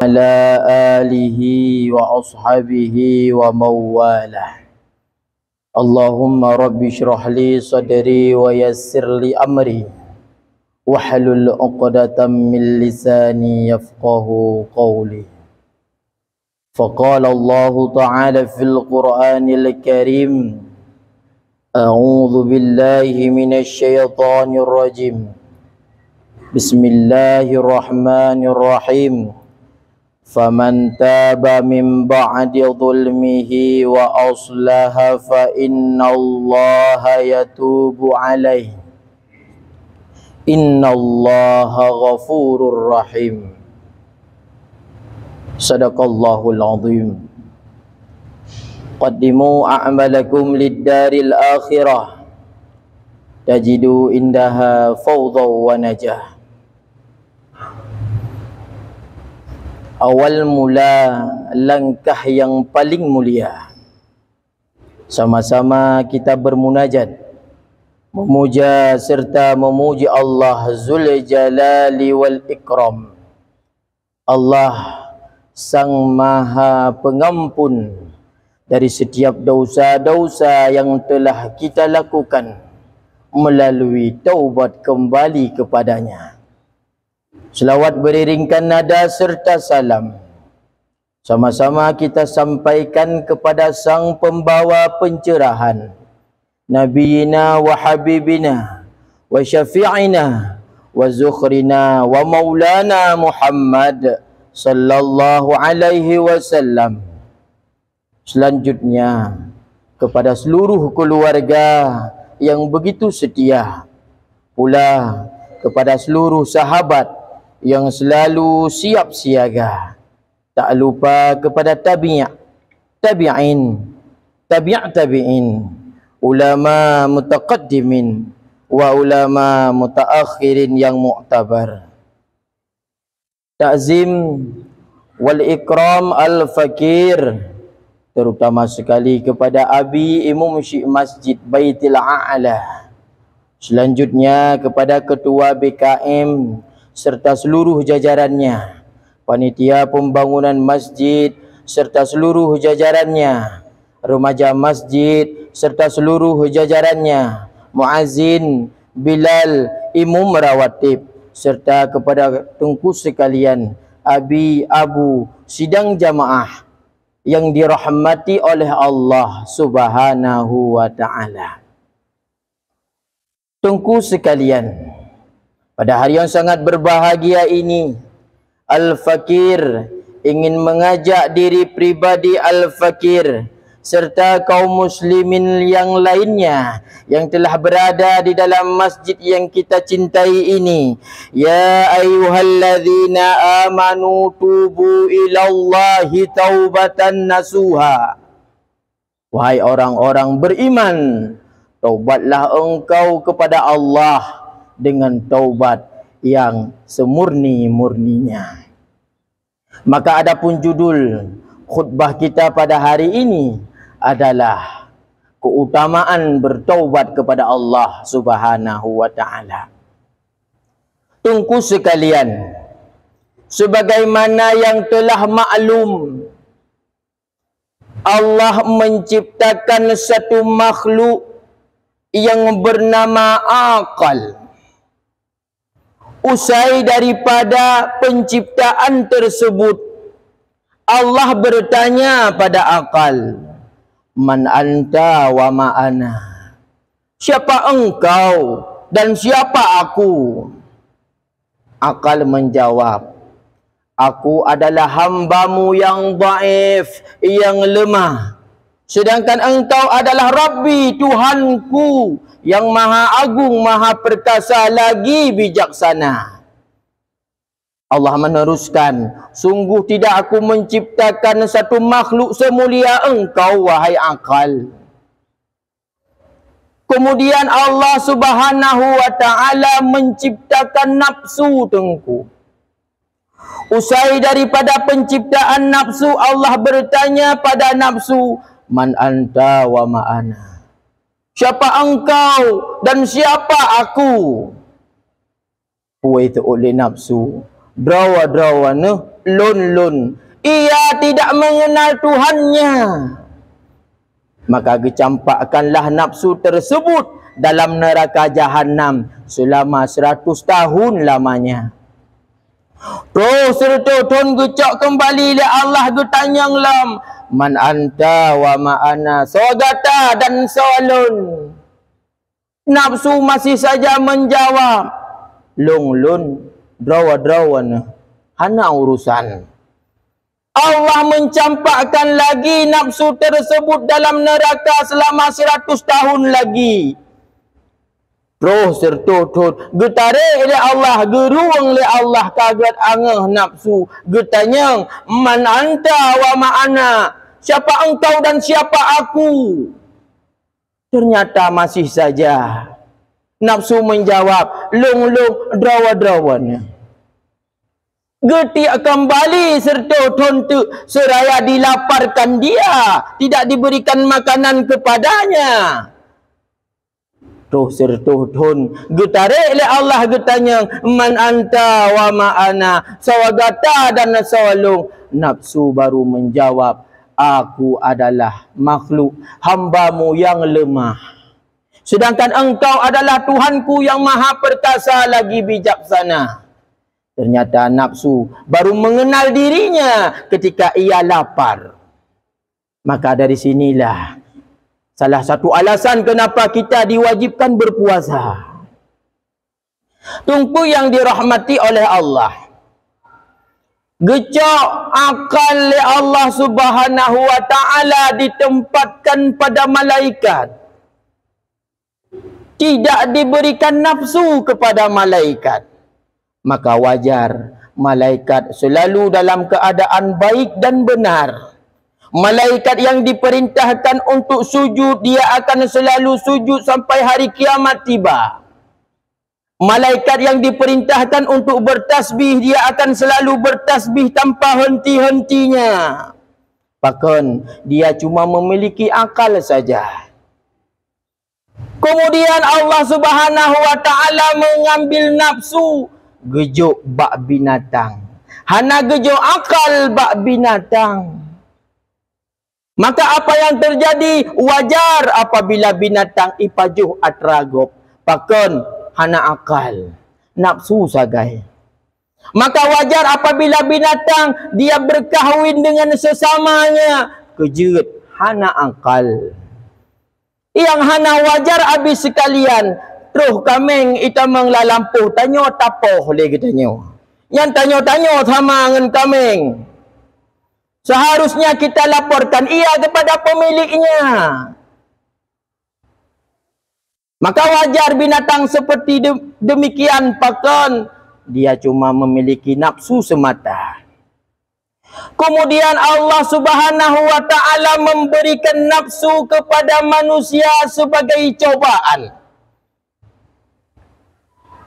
ala alihi wa ashabihi wa mawalah. Allahumma rabbi syrah li sadri wa yassir li amri wahlul 'uqdatam min lisani yafqahu qawli. Faqala Allah ta'ala fil Qur'anil Karim, a'udzu billahi minasy syaithanir rajim. Bismillahirrahmanirrahim. Faman taba min ba'di dhulmihi wa aslaha fa innallaha yatubu alaihi. Innallaha ghafurur rahim. Sadaqallahul azim. Qaddimu a'malakum lid-daril akhirah tajidu indaha fawdha wa najah. Awal mula langkah yang paling mulia, sama-sama kita bermunajat, memuja serta memuji Allah Zul Jalali wal Ikram. Allah Sang Maha Pengampun dari setiap dosa-dosa yang telah kita lakukan melalui taubat kembali kepadanya. Selawat beriringkan nada serta salam sama-sama kita sampaikan kepada sang pembawa pencerahan, Nabiyina wa Habibina wa Syafi'ina wa Zukhrina wa Maulana Muhammad sallallahu alaihi wasallam. Selanjutnya kepada seluruh keluarga yang begitu setia, pula kepada seluruh sahabat yang selalu siap siaga. Tak lupa kepada tabi'in, tabi'in, ulama mutaqaddimin wa ulama mutaakhirin yang mu'tabar. Ta'zim wal ikram al-fakir, terutama sekali kepada Abi Imam Syekh Masjid Baitil A'la. Selanjutnya kepada Ketua BKM serta seluruh jajarannya, panitia pembangunan masjid serta seluruh jajarannya, remaja masjid serta seluruh jajarannya, muazzin, bilal, imam rawatib, serta kepada tengku sekalian, abi, abu, sidang jamaah yang dirahmati oleh Allah Subhanahu wa ta'ala. Tengku sekalian, pada hari yang sangat berbahagia ini, Al-Fakir ingin mengajak diri pribadi Al-Fakir serta kaum muslimin yang lainnya yang telah berada di dalam masjid yang kita cintai ini. Ya ayyuhalladzina amanu tubu ilallahi taubatan nasuha. Wahai orang-orang beriman, taubatlah engkau kepada Allah dengan taubat yang semurni-murninya. Maka adapun judul khutbah kita pada hari ini adalah keutamaan bertaubat kepada Allah Subhanahu wa ta'ala. Tungku sekalian, sebagaimana yang telah maklum, Allah menciptakan satu makhluk yang bernama akal. Usai daripada penciptaan tersebut, Allah bertanya pada akal, man anta wa ma'ana, siapa engkau dan siapa aku? Akal menjawab, aku adalah hambamu yang dhaif, yang lemah. Sedangkan engkau adalah Rabbi, Tuhanku, yang maha agung, maha perkasa, lagi bijaksana. Allah meneruskan, sungguh tidak aku menciptakan satu makhluk semulia engkau, wahai akal. Kemudian Allah Subhanahu wa ta'ala menciptakan nafsu tengku. Usai daripada penciptaan nafsu, Allah bertanya pada nafsu, man anta wa ma'ana, siapa engkau dan siapa aku? Puai oleh nafsu drawa-drawa lun-lun. Ia tidak mengenal Tuhannya. Maka dicampakkanlah nafsu tersebut dalam neraka jahanam selama 100 tahun lamanya. Terus sertutun gecak kembali le Allah getanyang lam, man anta wa ma'ana sawagata dan sawalun. Nafsu masih saja menjawab, lun-lun, drawa-drawa hana urusan. Allah mencampakkan lagi nafsu tersebut dalam neraka selama 100 tahun lagi. Terus sertutut getarik oleh Allah, geruang oleh Allah kaget angah nafsu. Getanyang, man anta wa ma'ana, siapa engkau dan siapa aku? Ternyata masih saja nafsu menjawab, lung-lung, drawa-drawana. Getik kembali serta tontu seraya dilaparkan dia, tidak diberikan makanan kepadanya. Terus serta ton getarik oleh Allah getanya, man anta wa ma'ana sawagata dan sawalung. Nafsu baru menjawab, aku adalah makhluk hambamu yang lemah, sedangkan engkau adalah Tuhanku yang maha perkasa lagi bijaksana. Ternyata nafsu baru mengenal dirinya ketika ia lapar. Maka dari sinilah salah satu alasan kenapa kita diwajibkan berpuasa. Tunggu yang dirahmati oleh Allah. Gecok akal oleh Allah Subhanahu wa ta'ala ditempatkan pada malaikat. Tidak diberikan nafsu kepada malaikat. Maka wajar malaikat selalu dalam keadaan baik dan benar. Malaikat yang diperintahkan untuk sujud, dia akan selalu sujud sampai hari kiamat tiba. Malaikat yang diperintahkan untuk bertasbih, dia akan selalu bertasbih tanpa henti-hentinya. Bahkan dia cuma memiliki akal saja. Kemudian Allah Subhanahu wa ta'ala mengambil nafsu, gejuk bak binatang. Hana gejuk akal bak binatang. Maka apa yang terjadi? Wajar apabila binatang ipajuh atragop. Bahkan hana akal, nafsu sagai. Maka wajar apabila binatang dia berkahwin dengan sesamanya. Kejut, hana akal. Yang hana wajar habis sekalian. Terus kameng ita menglalampuh tanyo tapoh le getanyo. Yang tanyo-tanyo sama dengan kameng. Seharusnya kita laporkan ia kepada pemiliknya. Maka wajar binatang seperti demikian, bahkan dia cuma memiliki nafsu semata. Kemudian Allah Subhanahu wa ta'ala memberikan nafsu kepada manusia sebagai cobaan.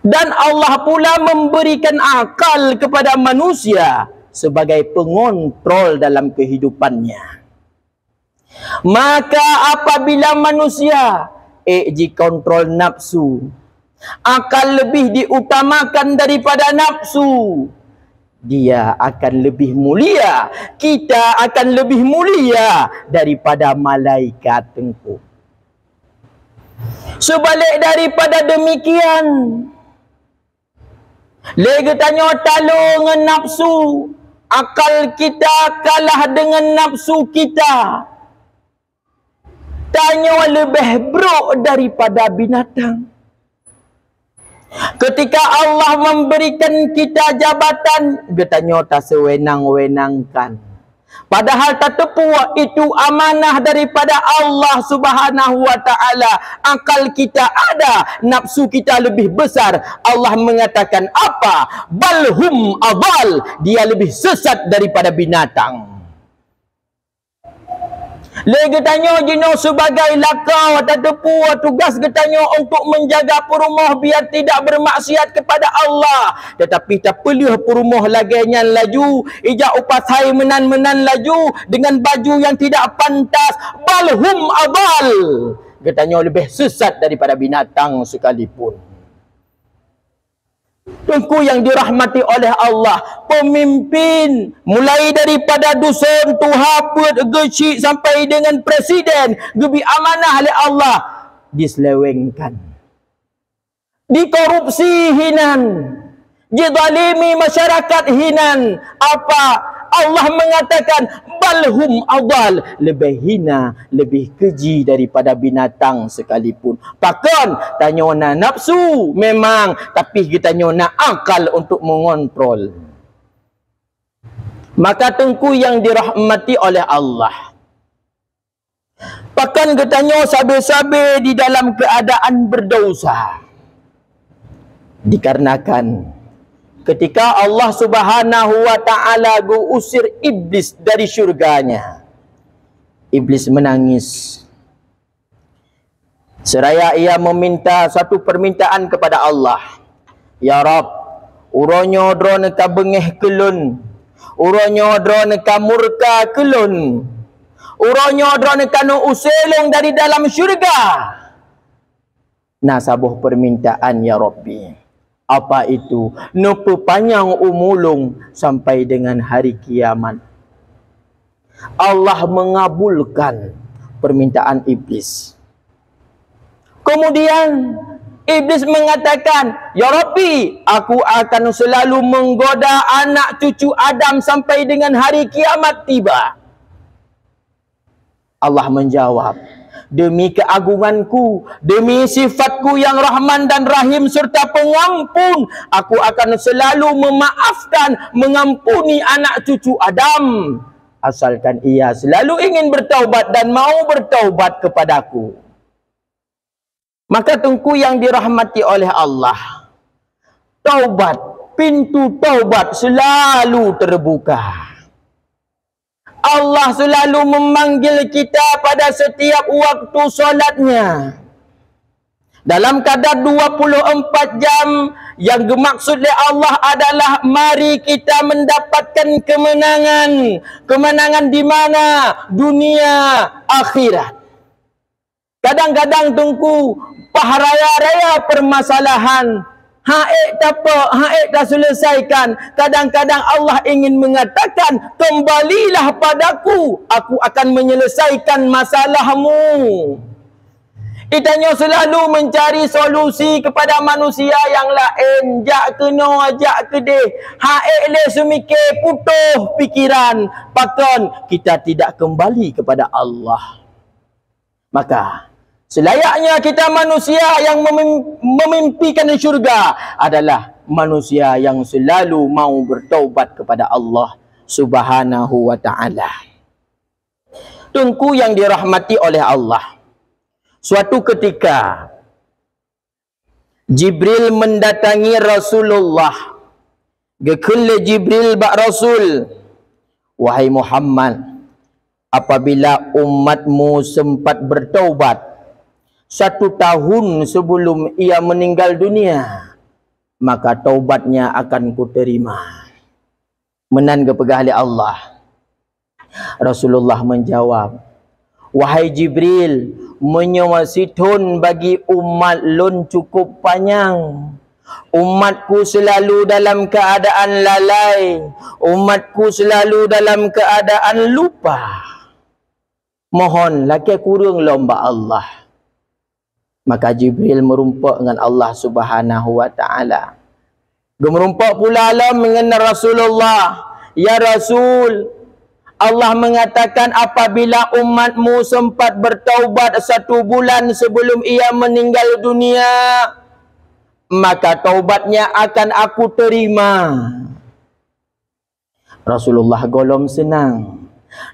Dan Allah pula memberikan akal kepada manusia sebagai pengontrol dalam kehidupannya. Maka apabila manusia kontrol nafsu, akal lebih diutamakan daripada nafsu, dia akan lebih mulia. Kita akan lebih mulia daripada malaikat tengku. Sebalik daripada demikian, lagi tanya talo dengan nafsu, akal kita kalah dengan nafsu kita. Tanya lebih buruk daripada binatang. Ketika Allah memberikan kita jabatan, dia tanya tak sewenang-wenangkan. Padahal tak tepu itu amanah daripada Allah Subhanahu wa ta'ala. Akal kita ada, nafsu kita lebih besar. Allah mengatakan apa? Balhum adal, dia lebih sesat daripada binatang. Lagi tanya jino sebagai lakau atau tepu tugas getanya untuk menjaga perumah biar tidak bermaksiat kepada Allah. Tetapi tak perlu perumah lagi yang laju, ijak upasai menan-menan laju dengan baju yang tidak pantas. Balhum adal, getanya lebih sesat daripada binatang sekalipun. Tuanku yang dirahmati oleh Allah, pemimpin mulai daripada dusun, tuhaput, gecik sampai dengan presiden, gebi amanah oleh Allah diselewengkan, dikorupsi hinan, dizalimi masyarakat hinan. Apa Allah mengatakan balhum adal, lebih hina, lebih keji daripada binatang sekalipun. Pakon tanya nak nafsu memang, tapi kita tanya nak akal untuk mengontrol. Maka tengku yang dirahmati oleh Allah, pakon kita tanya sabe-sabe di dalam keadaan berdosa, dikarenakan ketika Allah Subhanahu wa ta'ala usir iblis dari syurganya, iblis menangis. Seraya ia meminta satu permintaan kepada Allah. Ya Rab, uronyo drone ka bengeh kelun, uronyo drone ka murka kelun, uronyo drone ka nu uselong dari dalam syurga. Nah, sabuh permintaan ya Rabbi. Apa itu? Nupu panjang umulung sampai dengan hari kiamat. Allah mengabulkan permintaan iblis. Kemudian iblis mengatakan, ya Rabbi, aku akan selalu menggoda anak cucu Adam sampai dengan hari kiamat tiba. Allah menjawab, demi keagunganku, demi sifatku yang Rahman dan Rahim serta pengampun, aku akan selalu memaafkan, mengampuni anak cucu Adam, asalkan ia selalu ingin bertaubat dan mau bertaubat kepadaku. Maka tengku yang dirahmati oleh Allah, taubat, pintu taubat selalu terbuka. Allah selalu memanggil kita pada setiap waktu solatnya. Dalam kadar 24 jam, yang dimaksud oleh Allah adalah mari kita mendapatkan kemenangan. Kemenangan di mana? Dunia, akhirat. Kadang-kadang tunggu paharaya-raya permasalahan, haik tak apa, haik tak selesaikan. Kadang-kadang Allah ingin mengatakan, kembalilah padaku, aku akan menyelesaikan masalahmu. Itanya selalu mencari solusi kepada manusia yang lain. Jak kena, jak kedeh. Haik le semikir putuh pikiran. Pakon kita tidak kembali kepada Allah. Maka selayaknya kita manusia yang memimpikan syurga adalah manusia yang selalu mau bertaubat kepada Allah Subhanahu wa ta'ala. Tengku yang dirahmati oleh Allah, suatu ketika Jibril mendatangi Rasulullah. Gekele Jibril bak Rasul, wahai Muhammad, apabila umatmu sempat bertaubat 1 tahun sebelum ia meninggal dunia, maka taubatnya akan kuterima. Menan kepegah oleh Allah. Rasulullah menjawab, wahai Jibril, menyewasitun bagi umat lun cukup panjang. Umatku selalu dalam keadaan lalai. Umatku selalu dalam keadaan lupa. Mohon laki kurang lomba Allah. Maka Jibril merumpak dengan Allah Subhanahu wa ta'ala. Gemerumpak pula alam dengan Rasulullah. Ya Rasul, Allah mengatakan apabila umatmu sempat bertaubat 1 bulan sebelum ia meninggal dunia, maka taubatnya akan aku terima. Rasulullah golom senang.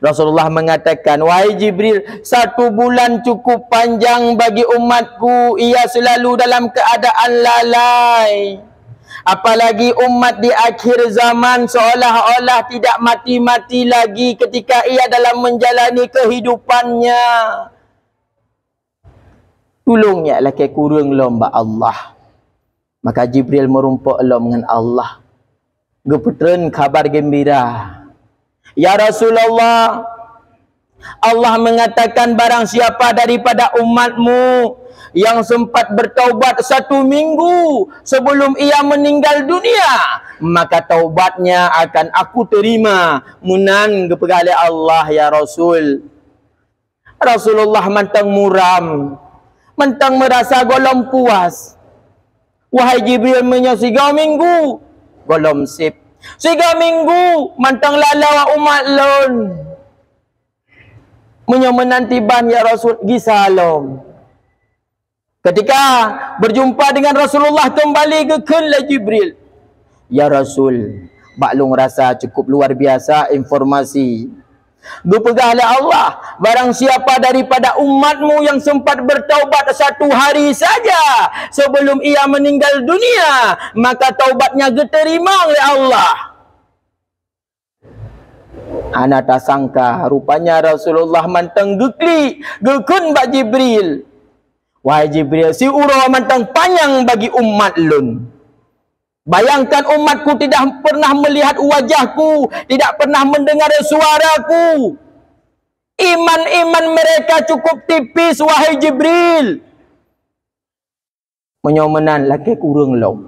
Rasulullah mengatakan, wahai Jibril, 1 bulan cukup panjang bagi umatku. Ia selalu dalam keadaan lalai. Apalagi umat di akhir zaman seolah-olah tidak mati-mati lagi ketika ia dalam menjalani kehidupannya. Tolongnya laki kurang lomba Allah. Maka Jibril merumpak lom dengan Allah. Geputren kabar gembira. Ya Rasulullah, Allah mengatakan barang siapa daripada umatmu yang sempat bertaubat 1 minggu sebelum ia meninggal dunia, maka taubatnya akan aku terima munan kepada Allah ya Rasul. Rasulullah mantang muram, mantang merasa golong puas. Wahai Jibril menyo 3 minggu golong sip. 3 minggu mantang lalawa umat lon. Menyo menantiban ya Rasul gisalom. Ketika berjumpa dengan Rasulullah kembali ke kala Jibril. Ya Rasul, baklung rasa cukup luar biasa informasi. Gupegahlah Allah, barang siapa daripada umatmu yang sempat bertaubat 1 hari saja sebelum ia meninggal dunia, maka taubatnya diterima oleh Allah. Ana tak sangka rupanya Rasulullah mantang gekun bak Jibril. Wahai Jibril, si urah mantang panjang bagi umat lun. Bayangkan umatku tidak pernah melihat wajahku, tidak pernah mendengar suaraku. Iman mereka cukup tipis, wahai Jibril. Menyomenan laki kurang long.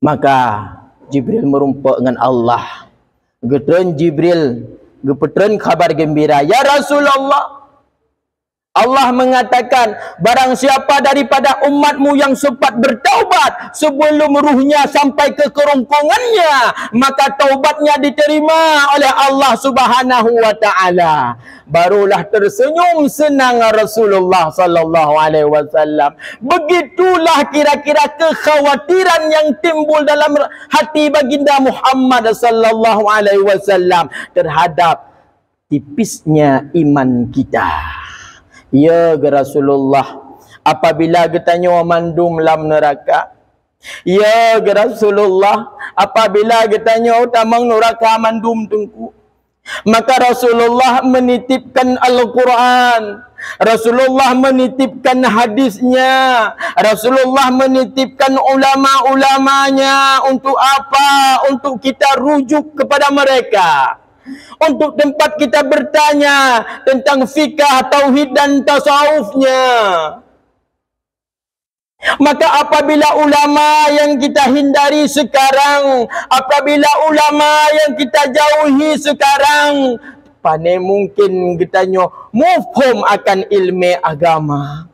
Maka Jibril merumpak dengan Allah. Getren Jibril, gepetren kabar gembira. Ya Rasulullah, Allah mengatakan, barang siapa daripada umatmu yang sempat bertaubat sebelum ruhnya sampai ke kerongkongannya, maka taubatnya diterima oleh Allah Subhanahu wa taala. Barulah tersenyum senang Rasulullah sallallahu alaihi wasallam. Begitulah kira-kira kekhawatiran yang timbul dalam hati baginda Muhammad sallallahu alaihi wasallam terhadap tipisnya iman kita. Ya Rasulullah, apabila kita mandum lam neraka. Ya Rasulullah, apabila kita utamang neraka mandum tengku. Maka Rasulullah menitipkan Al-Quran, Rasulullah menitipkan hadisnya, Rasulullah menitipkan ulama-ulamanya. Untuk apa? Untuk kita rujuk kepada mereka, untuk tempat kita bertanya tentang fikah, tauhid dan tasawufnya. Maka apabila ulama yang kita hindari sekarang, apabila ulama yang kita jauhi sekarang, pane mungkin kita mufhum akan ilmu agama.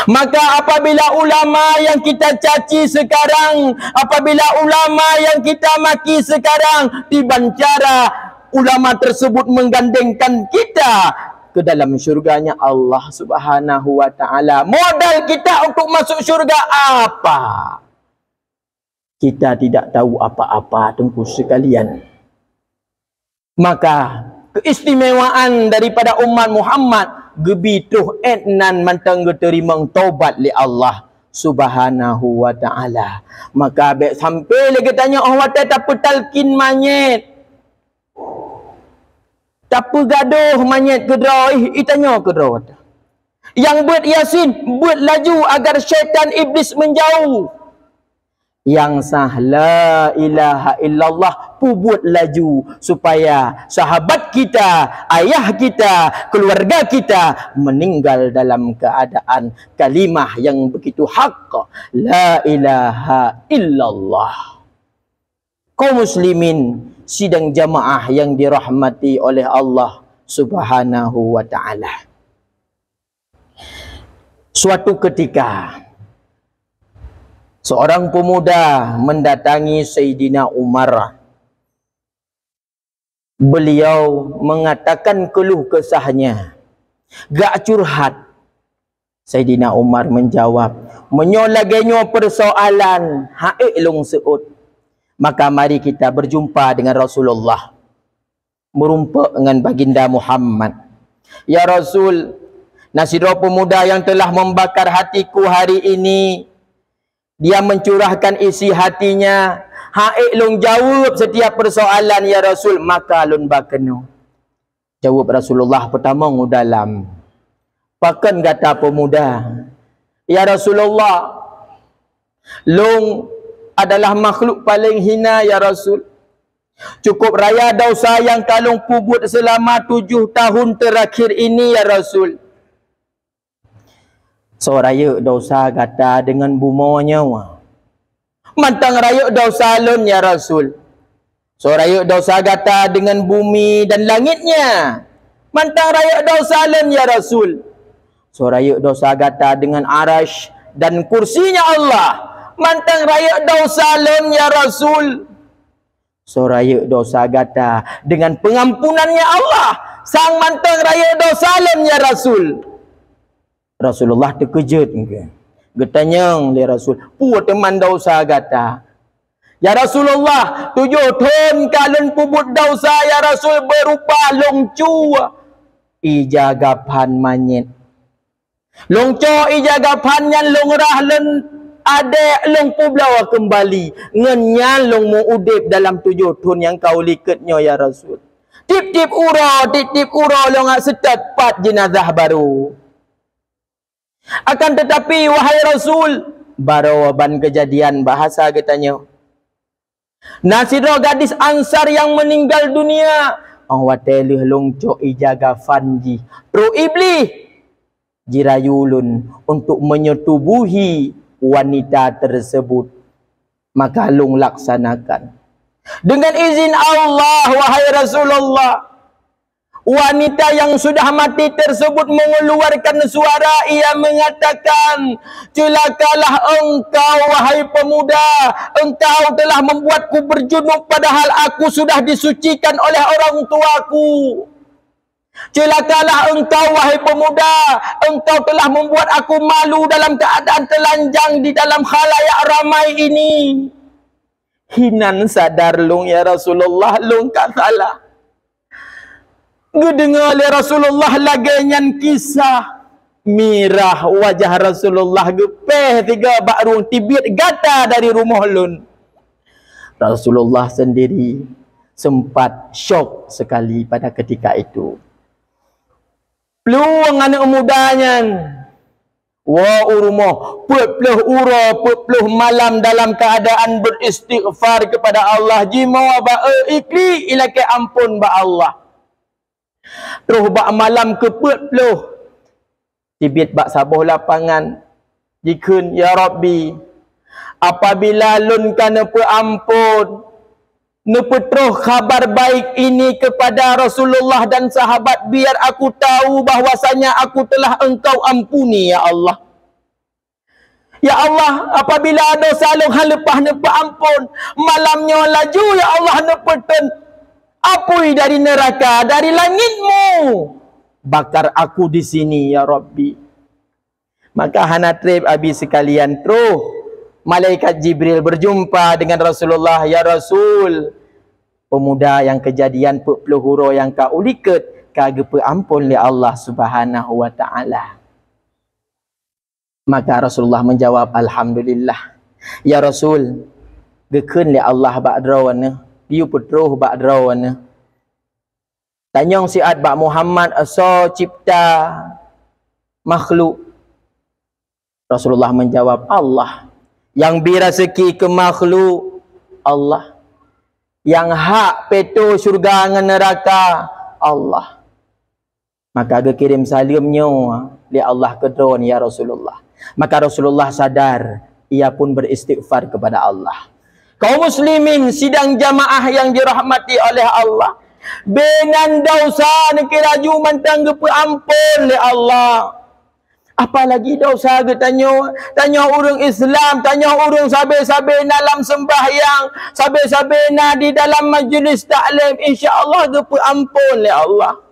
Maka apabila ulama yang kita caci sekarang, apabila ulama yang kita maki sekarang, tiban cara ulama tersebut menggandengkan kita ke dalam syurganya Allah Subhanahu wa taala. Modal kita untuk masuk syurga apa? Kita tidak tahu apa-apa, tengku sekalian. Maka keistimewaan daripada umat Muhammad gebituh etnan mantang geterimang taubat li Allah Subhanahu wa taala. Maka abek sampai lagi tanya Allah tak petalkin manyet. Tak gaduh manyet kedrah, itanya kedrah. Yang buat Yasin, buat laju agar syaitan iblis menjauh. Yang sah la ilaha illallah, buat laju supaya sahabat kita, ayah kita, keluarga kita meninggal dalam keadaan kalimah yang begitu hak, la ilaha illallah. Kaum muslimin sidang jamaah yang dirahmati oleh Allah Subhanahu wa taala. Suatu ketika seorang pemuda mendatangi Sayyidina Umar. Beliau mengatakan keluh kesahnya, gak curhat. Sayyidina Umar menjawab, menyolagenyo persoalan haik long seut. Maka mari kita berjumpa dengan Rasulullah, merumpak dengan baginda Muhammad. Ya Rasul, nasiro pemuda yang telah membakar hatiku hari ini, dia mencurahkan isi hatinya. Haik long jawab setiap persoalan ya Rasul. Maka lun bakenu. Jawab Rasulullah pertama dalam. Pakan kata pemuda, ya Rasulullah, long adalah makhluk paling hina ya Rasul. Cukup raya dosa yang kalung pubut selama 7 tahun terakhir ini ya Rasul. So raya dosa kata dengan bumanya. Mantang raya dosa lun ya Rasul. So raya dosa kata dengan bumi dan langitnya. Mantang raya dosa lun ya Rasul. So raya dosa kata dengan arash dan kursinya Allah. Mantang raya dosa lun ya Rasul. So raya dosa kata dengan pengampunannya Allah. Sang mantang raya dosa lun ya Rasul. Rasulullah terkejut ke? Getanyang li Rasul, pu teman dosa kata. Ya Rasulullah, 7 tahun kalian pubut dosa ya Rasul berupa longcu ijagapan manyet. Longco ijagapan yang longrah len adek long publawa kembali. Ngenyan long mu udip dalam 7 tahun yang kau liketnya ya Rasul. Tip-tip uro long setat 4 jenazah baru. Akan tetapi wahai Rasul, barawaban kejadian bahasa katanya. Nasiro gadis Ansar yang meninggal dunia, awatelih longco ijaga fanji. Pro iblis jirayulun untuk menyetubuhi wanita tersebut. Maka long laksanakan. Dengan izin Allah wahai Rasulullah. Wanita yang sudah mati tersebut mengeluarkan suara. Ia mengatakan, celakalah engkau wahai pemuda. Engkau telah membuatku berjunub padahal aku sudah disucikan oleh orang tuaku. Celakalah engkau wahai pemuda. Engkau telah membuat aku malu dalam keadaan telanjang di dalam khalayak ramai ini. Hinan sadar long ya Rasulullah, long tak salah. Gedengar oleh Rasulullah lagenyan kisah. Mirah wajah Rasulullah gepeh 3 bakrung tibit gata dari rumah lun. Rasulullah sendiri sempat syok sekali pada ketika itu. Peluang anak mudanya. Wa urmoh pepluh ura pepluh malam dalam keadaan beristighfar kepada Allah. Jimawa ba ikli ilake ampun ba Allah. Terus bak malam ke 40 tibit bak sabuh lapangan dikun ya Rabbi apabila lun kana ampun nepetroh khabar baik ini kepada Rasulullah dan sahabat biar aku tahu bahwasanya aku telah engkau ampuni ya Allah. Ya Allah, apabila dosa lun hal lepas nepe ampun malamnya laju ya Allah nepeten apui dari neraka, dari langitmu. Bakar aku di sini, ya Rabbi. Maka hanatrib abi sekalian terus. Malaikat Jibril berjumpa dengan Rasulullah. Ya Rasul, pemuda yang kejadian pepluhuro yang kau liket, kage ampun li Allah subhanahu wa ta'ala. Maka Rasulullah menjawab, Alhamdulillah. Ya Rasul, gekun li Allah ba'drawana. Dia petroh bak drawana. Tanyong siat bak Muhammad aso cipta makhluk. Rasulullah menjawab, Allah. Yang biraseki ke makhluk, Allah. Yang hak peto syurga dengan neraka, Allah. Maka dia kirim salimnya li Allah ke drone ya Rasulullah. Maka Rasulullah sadar, ia pun beristighfar kepada Allah. Kaum muslimin sidang jamaah yang dirahmati oleh Allah. Benan dosa nekiraju mantang gepe ampun oleh Allah. Apalagi dosa ke tanya orang Islam, tanya orang sabe-sabe dalam sembahyang, sabe-sabe di dalam majlis taklim, insya-Allah gepe ampun oleh Allah.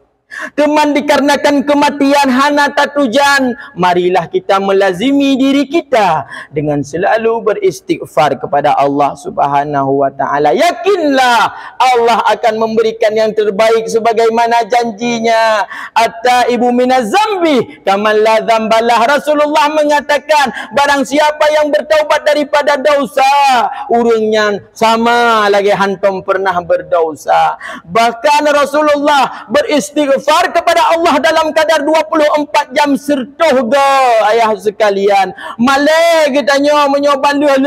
Teman dikarenakan kematian hana tatujan, marilah kita melazimi diri kita dengan selalu beristighfar kepada Allah Subhanahu wa taala. Yakinlah Allah akan memberikan yang terbaik sebagaimana janjinya. At-taibu minaz zambi kaman la dzambalah. Rasulullah mengatakan, barang siapa yang bertaubat daripada dosa, urangnya sama lagi hantum pernah berdosa. Bahkan Rasulullah beristighfar istighfar kepada Allah dalam kadar 24 jam sertuh ga ayah sekalian. Malai kitanya menyoban leh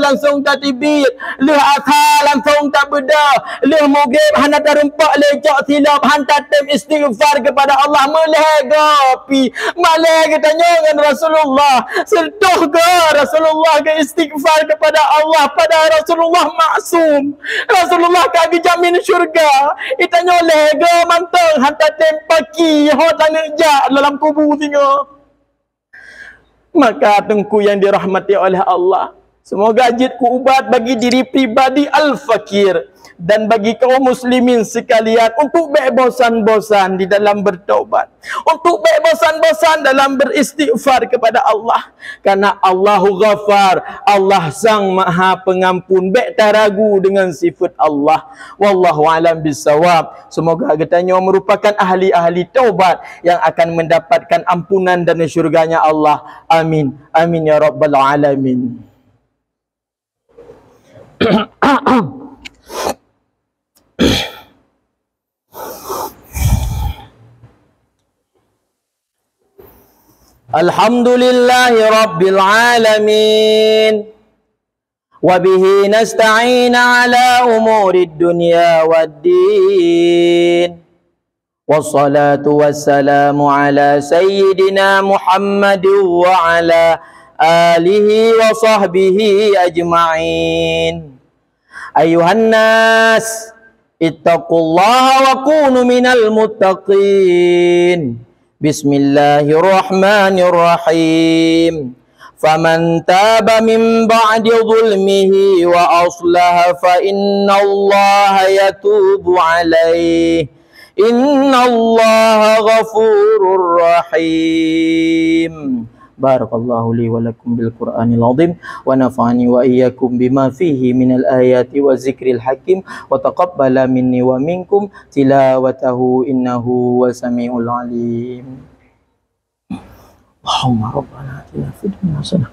langsung tak tibit, leh akal langsung tak beda, leh mugib hana terempak lecak silap hantar tem istighfar kepada Allah meleh ga pi. Malai kitanya dengan Rasulullah sertuh ga Rasulullah ke istighfar kepada Allah pada Rasulullah maksum. Rasulullah kaki jamin syurga. Itanya lega mantang hantar tempaki ho tanah jak dalam kubur tinggal. Maka tengku yang dirahmati oleh Allah, semoga ajit ku ubat bagi diri pribadi al-fakir dan bagi kaum muslimin sekalian untuk bosan-bosan di dalam bertaubat, untuk bosan-bosan dalam beristighfar kepada Allah, karena Allahu Ghafar, Allah Sang Maha Pengampun. Tak ragu dengan sifat Allah. Wallahu alam bisawab. Semoga katanya merupakan ahli-ahli taubat yang akan mendapatkan ampunan dan syurganya Allah. Amin. Amin ya rabbal alamin. Alhamdulillahi rabbil alamin, wabihi nasta'in ala umurid dunya waddin, wassalatu wassalamu ala sayyidina Muhammad wa ala alihi wa sahbihi ajma'in. Ayuhan nas, ittaqullaha wa kunu minal muttaqin. Bismillahirrahmanirrahim. Faman taba min ba'di zulmihi wa aslaha fa innallaha yatubu alaihi. Innallaha ghafurur rahim. Barakallahu li wa lakum bil Qur'anil azim wa nafa'ani wa iyyakum bima fihi minal ayati wa zikril hakim wa taqabbala minni wa minkum tilawatahu innahu wasami'ul alim. Allahumma rabbana atina fid dunya hasanah.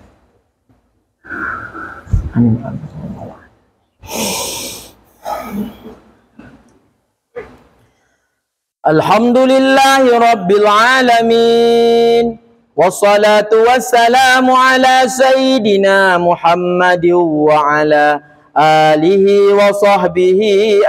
Amin. Alhamdulillahi rabbil alamin. Wassalatu wassalamu ala sayyidina Muhammad wa ala alihi wa sahbihi